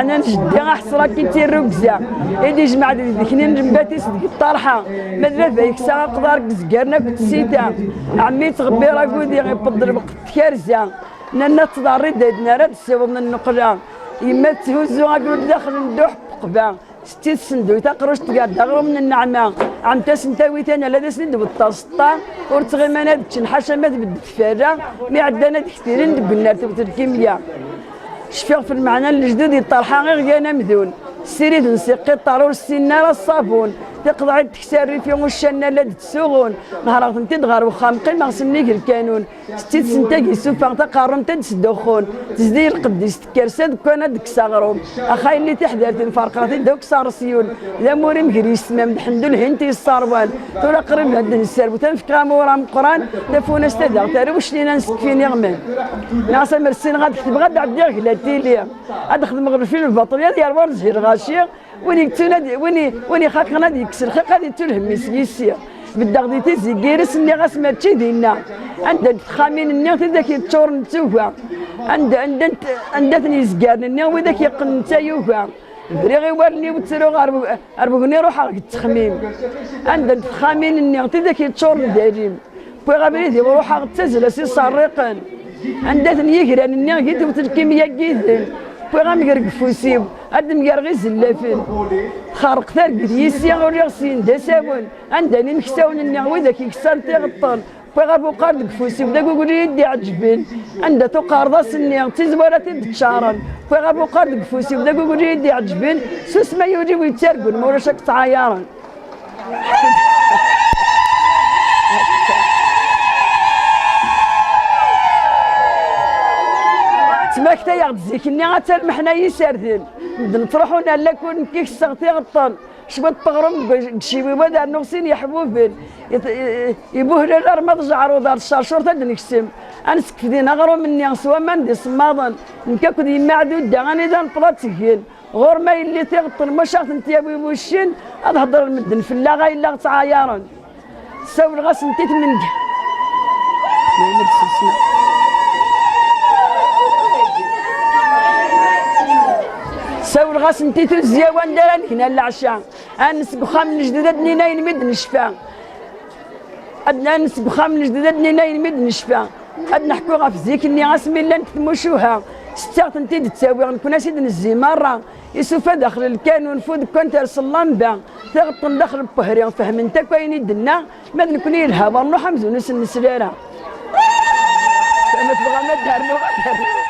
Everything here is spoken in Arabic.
انا جدي غحصرا كي تيروكزا ايدي جمع ديك نباتي صدق الطرحه ماذا فيك ساعه قدار زكرنا كنت سيتا عمي تغبي راه كودي غيبدر بقت كارزه نانا تضاري دادنا راه تساوبنا النقله يما تهزو غاكل داخل ندوح قبا ستي الصندوق تقروش تقاد دغرو من النعمه عم تسنتاوي ثاني لا دسند بالطاسطه ورتغي ما نادتش حاشا ما تبدت فارا مي عندنا كثيرين قلنا تبت الكيمياء شفيغ في المعنى الجديد يطرحها غير كان مذون سيريد نسيقي الطارور السناره الصابون تقضي تكسري في وشنا لا تسوغون نهار انت تغار وخام قيمه غسمني الكانون ستي سنتاكي سوفا تقارن تدخون تزدير القديس تكرسد كان ديك صغروم اخاي اللي تحضرت فرقات دوك صار سيون لا موري مكريس تمام الحمد لله انت الصاروان ترى قريب هاد السرب تنفكا مورا من القران تفونا استدع ترى واش لينا نسكفين يغمان ناصر مرسين غاد تبغى تعدي غلاتي لي غاد نخدم غير في البطاريه ديال ورزير غاشي ويني خاكنا يكسر خاك غادي تلهم مسيسي بدك ديتي زيكيرس اللي غاس ماتشي دينا عند الخامين النيغ ذاك يتشور نتوفا عند يزكار النيغ وذاك يقن نتا يوفا بريغي ورني وتسرو غربوني روح على التخميم عند الخامين النيغ ذاك يتشور داريم بوي غابريدي وروح على التزله سي صريقن عندها يقران النيغ كي الكيمياء كيدن بوي غامقرق فوسيب هاد مقرغي زلافين خارق ثار قديسي غوري غسين داساون عندني نكساون النعوي ذاك يكسان تيغطل بوي غابو قاردك فوسيب داك يقول لي يدي عجبين عندها تو قارضاس النيغ تيزوارا تتشارن بوي غابو قاردك فوسيب داك يقول لي يدي عجبين سوس ما يوري ويتارقون موراش راك تعايرن تماك تا ياخد زيكني غتلمحنا يسردين نطرحونا لا كون كيك السغتي غطان شبات تغرم شي ودا نغسين يحبوبين يبوه للار ما تجعرو دار الشرشور تدنكسم انسك فدينا غرو مني سوا ما ندي صماضا نكاكد يما عدو دا غاني دا نطلاتيكين غور ما يلي تيغطن ما شاط انت يا بوي وشين هاد هضر المدن في اللاغا الا تعايرن ساو الغاس نتيت من ساو الغاس نتيتو الزيوان دارن هنا العشاء انس بخام الجديد نينا ينمد نشفى ادنا نس بخام الجديد نينا ينمد نشفى ادنا نحكو غا في زيك اني غاسمي لا نتمشوها ستاغت انت تساوي غنكون سيد نزي مره يسوفا داخل الكانون فود كنت اللمبه تغطن داخل البهري فهم انت كاين يدنا ما نكون يلها نروح حمزه نس النسلاره ما تبغى ما دار